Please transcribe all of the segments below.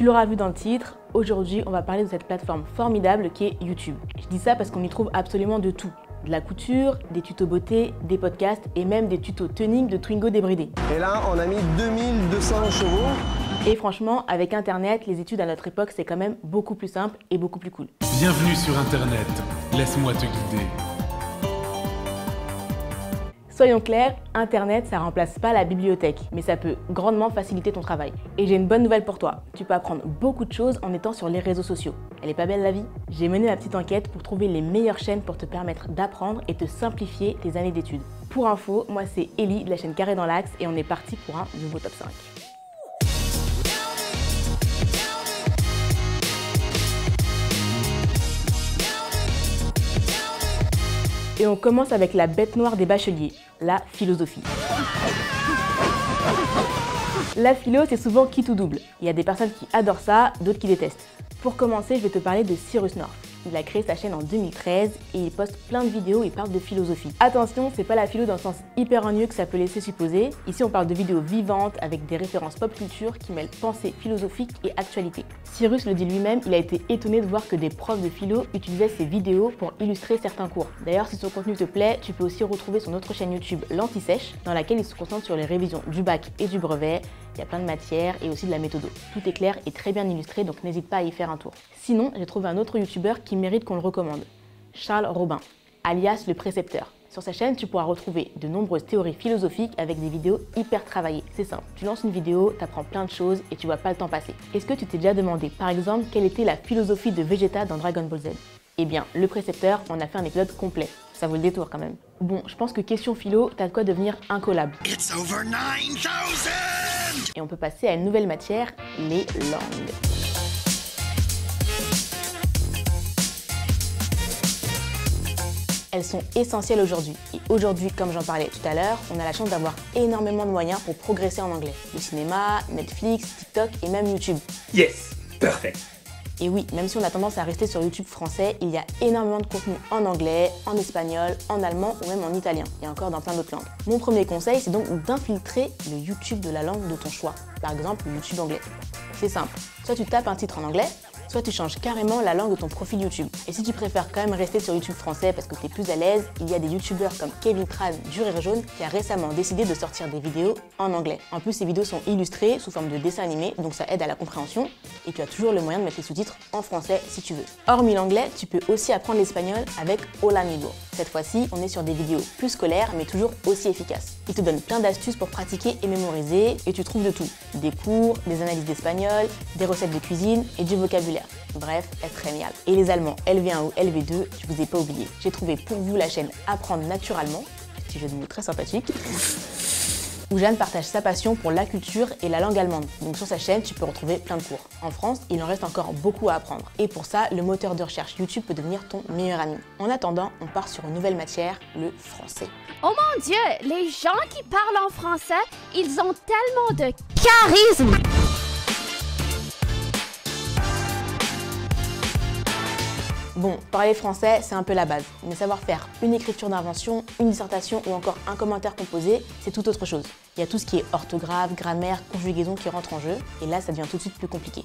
Tu l'auras vu dans le titre, aujourd'hui on va parler de cette plateforme formidable qui est YouTube. Je dis ça parce qu'on y trouve absolument de tout. De la couture, des tutos beauté, des podcasts et même des tutos tuning de Twingo débridé. Et là, on a mis 2200 chevaux. Et franchement, avec Internet, les études à notre époque, c'est quand même beaucoup plus simple et beaucoup plus cool. Bienvenue sur Internet, laisse-moi te guider. Soyons clairs, Internet, ça remplace pas la bibliothèque, mais ça peut grandement faciliter ton travail. Et j'ai une bonne nouvelle pour toi, tu peux apprendre beaucoup de choses en étant sur les réseaux sociaux. Elle est pas belle la vie? J'ai mené ma petite enquête pour trouver les meilleures chaînes pour te permettre d'apprendre et te simplifier tes années d'études. Pour info, moi c'est Ellie de la chaîne Carré dans l'Axe et on est parti pour un nouveau top 5. Et on commence avec la bête noire des bacheliers, la philosophie. La philo, c'est souvent qui tout double. Il y a des personnes qui adorent ça, d'autres qui détestent. Pour commencer, je vais te parler de Cyrus North. Il a créé sa chaîne en 2013 et il poste plein de vidéos et il parle de philosophie. Attention, c'est pas la philo dans le sens hyper ennuyeux que ça peut laisser supposer. Ici, on parle de vidéos vivantes avec des références pop culture qui mêlent pensée philosophique et actualité. Cyrus le dit lui-même, il a été étonné de voir que des profs de philo utilisaient ses vidéos pour illustrer certains cours. D'ailleurs, si son contenu te plaît, tu peux aussi retrouver son autre chaîne YouTube l'Anti-Sèche, dans laquelle il se concentre sur les révisions du bac et du brevet. Il y a plein de matières et aussi de la méthode. Tout est clair et très bien illustré, donc n'hésite pas à y faire un tour. Sinon, j'ai trouvé un autre youtubeur qui mérite qu'on le recommande, Charles Robin, alias le précepteur. Sur sa chaîne, tu pourras retrouver de nombreuses théories philosophiques avec des vidéos hyper travaillées. C'est simple, tu lances une vidéo, tu apprends plein de choses et tu vois pas le temps passer. Est-ce que tu t'es déjà demandé, par exemple, quelle était la philosophie de Vegeta dans Dragon Ball Z? Eh bien, le précepteur en a fait un épisode complet. Ça vaut le détour quand même. Bon, je pense que question philo, t'as de quoi devenir incollable. It's over 9000! Et on peut passer à une nouvelle matière, les langues. Elles sont essentielles aujourd'hui. Et aujourd'hui, comme j'en parlais tout à l'heure, on a la chance d'avoir énormément de moyens pour progresser en anglais. Le cinéma, Netflix, TikTok et même YouTube. Yes, perfect. Et oui, même si on a tendance à rester sur YouTube français, il y a énormément de contenu en anglais, en espagnol, en allemand ou même en italien, et encore dans plein d'autres langues. Mon premier conseil, c'est donc d'infiltrer le YouTube de la langue de ton choix, par exemple le YouTube anglais. C'est simple, soit tu tapes un titre en anglais, soit tu changes carrément la langue de ton profil YouTube. Et si tu préfères quand même rester sur YouTube français parce que tu es plus à l'aise, il y a des youtubeurs comme Kevin Tran du Rire Jaune qui a récemment décidé de sortir des vidéos en anglais. En plus, ces vidéos sont illustrées sous forme de dessin animé, donc ça aide à la compréhension. Et tu as toujours le moyen de mettre les sous-titres en français si tu veux. Hormis l'anglais, tu peux aussi apprendre l'espagnol avec Holamigo. Cette fois-ci, on est sur des vidéos plus scolaires, mais toujours aussi efficaces. Il te donne plein d'astuces pour pratiquer et mémoriser, et tu trouves de tout. Des cours, des analyses d'espagnol, des recettes de cuisine et du vocabulaire. Bref, incroyable. Et les Allemands LV1 ou LV2, je vous ai pas oublié. J'ai trouvé pour vous la chaîne Apprendre naturellement, petit jeu de mots très sympathique, où Jeanne partage sa passion pour la culture et la langue allemande. Donc sur sa chaîne, tu peux retrouver plein de cours. En France, il en reste encore beaucoup à apprendre. Et pour ça, le moteur de recherche YouTube peut devenir ton meilleur ami. En attendant, on part sur une nouvelle matière, le français. Oh mon Dieu, les gens qui parlent en français, ils ont tellement de charisme. Bon, parler français, c'est un peu la base, mais savoir faire une écriture d'invention, une dissertation ou encore un commentaire composé, c'est tout autre chose. Il y a tout ce qui est orthographe, grammaire, conjugaison qui rentre en jeu, et là, ça devient tout de suite plus compliqué.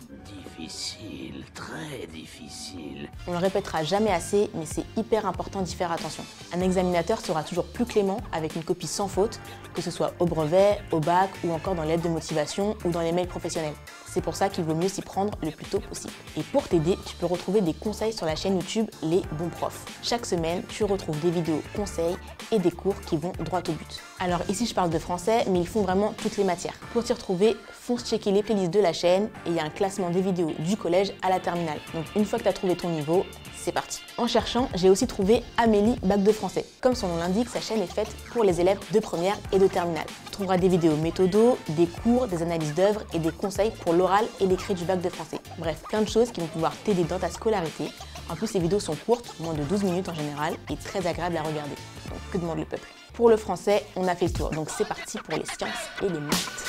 Difficile, très difficile. On le répétera jamais assez, mais c'est hyper important d'y faire attention. Un examinateur sera toujours plus clément avec une copie sans faute, que ce soit au brevet, au bac ou encore dans l'aide de motivation ou dans les mails professionnels. C'est pour ça qu'il vaut mieux s'y prendre le plus tôt possible. Et pour t'aider, tu peux retrouver des conseils sur la chaîne YouTube Les Bons Profs. Chaque semaine, tu retrouves des vidéos conseils et des cours qui vont droit au but. Alors ici, je parle de français, mais ils font vraiment toutes les matières. Pour t'y retrouver, fonce checker les playlists de la chaîne et il y a un classement des vidéos du collège à la terminale. Donc une fois que tu as trouvé ton niveau, c'est parti. En cherchant, j'ai aussi trouvé Amélie Bac de français. Comme son nom l'indique, sa chaîne est faite pour les élèves de première et de terminale. Tu trouveras des vidéos méthodo, des cours, des analyses d'œuvres et des conseils pour l'oral et l'écrit du bac de français. Bref, plein de choses qui vont pouvoir t'aider dans ta scolarité. En plus, les vidéos sont courtes, moins de 12 minutes en général, et très agréables à regarder. Donc que demande le peuple? Pour le français, on a fait le tour, donc c'est parti pour les sciences et les maths.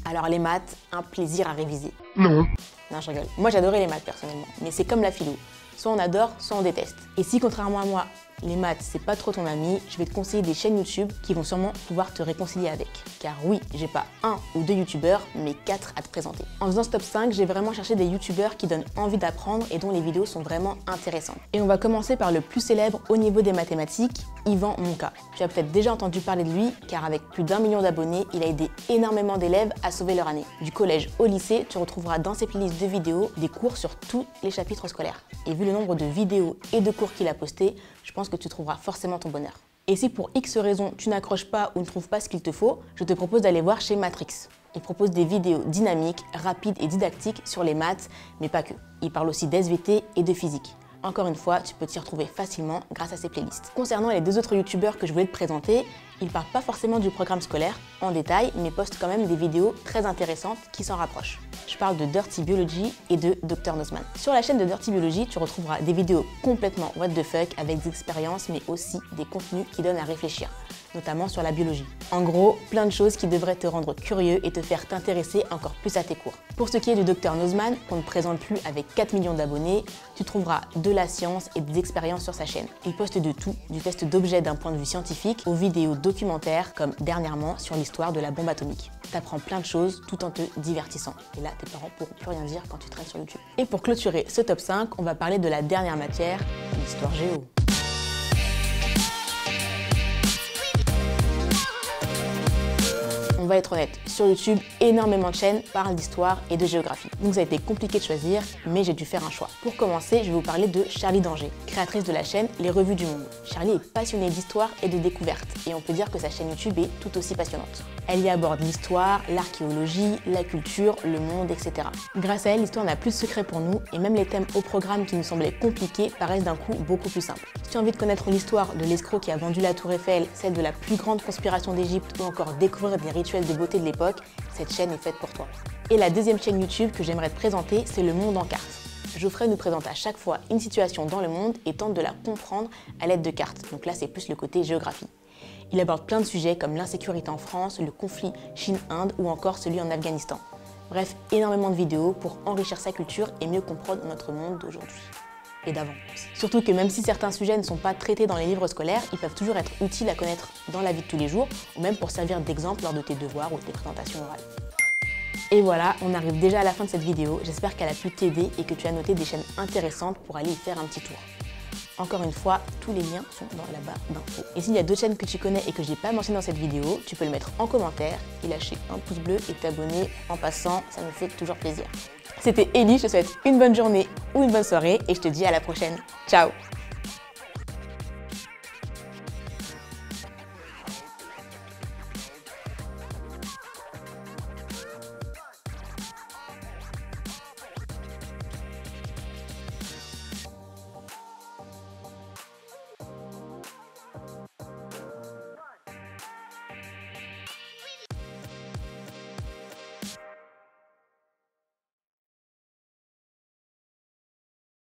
Alors les maths, un plaisir à réviser. Non. Non, je rigole. Moi j'adorais les maths personnellement, mais c'est comme la philo. Soit on adore, soit on déteste. Et si contrairement à moi, les maths c'est pas trop ton ami, je vais te conseiller des chaînes YouTube qui vont sûrement pouvoir te réconcilier avec. Car oui, j'ai pas un ou deux youtubeurs, mais 4 à te présenter. En faisant ce top 5, j'ai vraiment cherché des youtubeurs qui donnent envie d'apprendre et dont les vidéos sont vraiment intéressantes. Et on va commencer par le plus célèbre au niveau des mathématiques, Yvan Monka. Tu as peut-être déjà entendu parler de lui, car avec plus d'1 million d'abonnés, il a aidé énormément d'élèves à sauver leur année. Du collège au lycée, tu retrouveras dans ses playlists de vidéos des cours sur tous les chapitres scolaires. Et vu le nombre de vidéos et de cours qu'il a postés, je pense que tu trouveras forcément ton bonheur. Et si pour X raison tu n'accroches pas ou ne trouves pas ce qu'il te faut, je te propose d'aller voir chez Matrix. Il propose des vidéos dynamiques, rapides et didactiques sur les maths, mais pas que. Il parle aussi d'SVT et de physique. Encore une fois, tu peux t'y retrouver facilement grâce à ces playlists. Concernant les deux autres youtubeurs que je voulais te présenter, ils ne parlent pas forcément du programme scolaire en détail, mais postent quand même des vidéos très intéressantes qui s'en rapprochent. Je parle de Dirty Biology et de Dr Nozman. Sur la chaîne de Dirty Biology, tu retrouveras des vidéos complètement what the fuck avec des expériences, mais aussi des contenus qui donnent à réfléchir, notamment sur la biologie. En gros, plein de choses qui devraient te rendre curieux et te faire t'intéresser encore plus à tes cours. Pour ce qui est du Dr Nozman, qu'on ne présente plus avec 4 millions d'abonnés, tu trouveras de la science et des expériences sur sa chaîne. Il poste de tout, du test d'objets d'un point de vue scientifique aux vidéos documentaires comme dernièrement sur l'histoire de la bombe atomique. T'apprends plein de choses tout en te divertissant. Et là, tes parents pourront plus rien dire quand tu traînes sur YouTube. Et pour clôturer ce top 5, on va parler de la dernière matière, l'histoire géo. On va être honnête, sur YouTube, énormément de chaînes parlent d'histoire et de géographie. Donc ça a été compliqué de choisir, mais j'ai dû faire un choix. Pour commencer, je vais vous parler de Charlie Danger, créatrice de la chaîne Les Revues du Monde. Charlie est passionnée d'histoire et de découverte, et on peut dire que sa chaîne YouTube est tout aussi passionnante. Elle y aborde l'histoire, l'archéologie, la culture, le monde, etc. Grâce à elle, l'histoire n'a plus de secret pour nous, et même les thèmes au programme qui nous semblaient compliqués paraissent d'un coup beaucoup plus simples. Si tu as envie de connaître l'histoire de l'escroc qui a vendu la Tour Eiffel, celle de la plus grande conspiration d'Égypte, ou encore découvrir des rituels de beauté de l'époque, cette chaîne est faite pour toi. Et la deuxième chaîne YouTube que j'aimerais te présenter, c'est Le Monde en carte. Geoffrey nous présente à chaque fois une situation dans le monde et tente de la comprendre à l'aide de cartes. Donc là, c'est plus le côté géographie. Il aborde plein de sujets comme l'insécurité en France, le conflit Chine-Inde ou encore celui en Afghanistan. Bref, énormément de vidéos pour enrichir sa culture et mieux comprendre notre monde d'aujourd'hui. Et d'avant aussi. Surtout que même si certains sujets ne sont pas traités dans les livres scolaires, ils peuvent toujours être utiles à connaître dans la vie de tous les jours ou même pour servir d'exemple lors de tes devoirs ou de tes présentations orales. Et voilà, on arrive déjà à la fin de cette vidéo. J'espère qu'elle a pu t'aider et que tu as noté des chaînes intéressantes pour aller y faire un petit tour. Encore une fois, tous les liens sont dans la barre d'infos. Et s'il y a d'autres chaînes que tu connais et que je n'ai pas mentionné dans cette vidéo, tu peux le mettre en commentaire et lâcher un pouce bleu et t'abonner en passant, ça me fait toujours plaisir. C'était Ellie, je te souhaite une bonne journée ou une bonne soirée et je te dis à la prochaine. Ciao!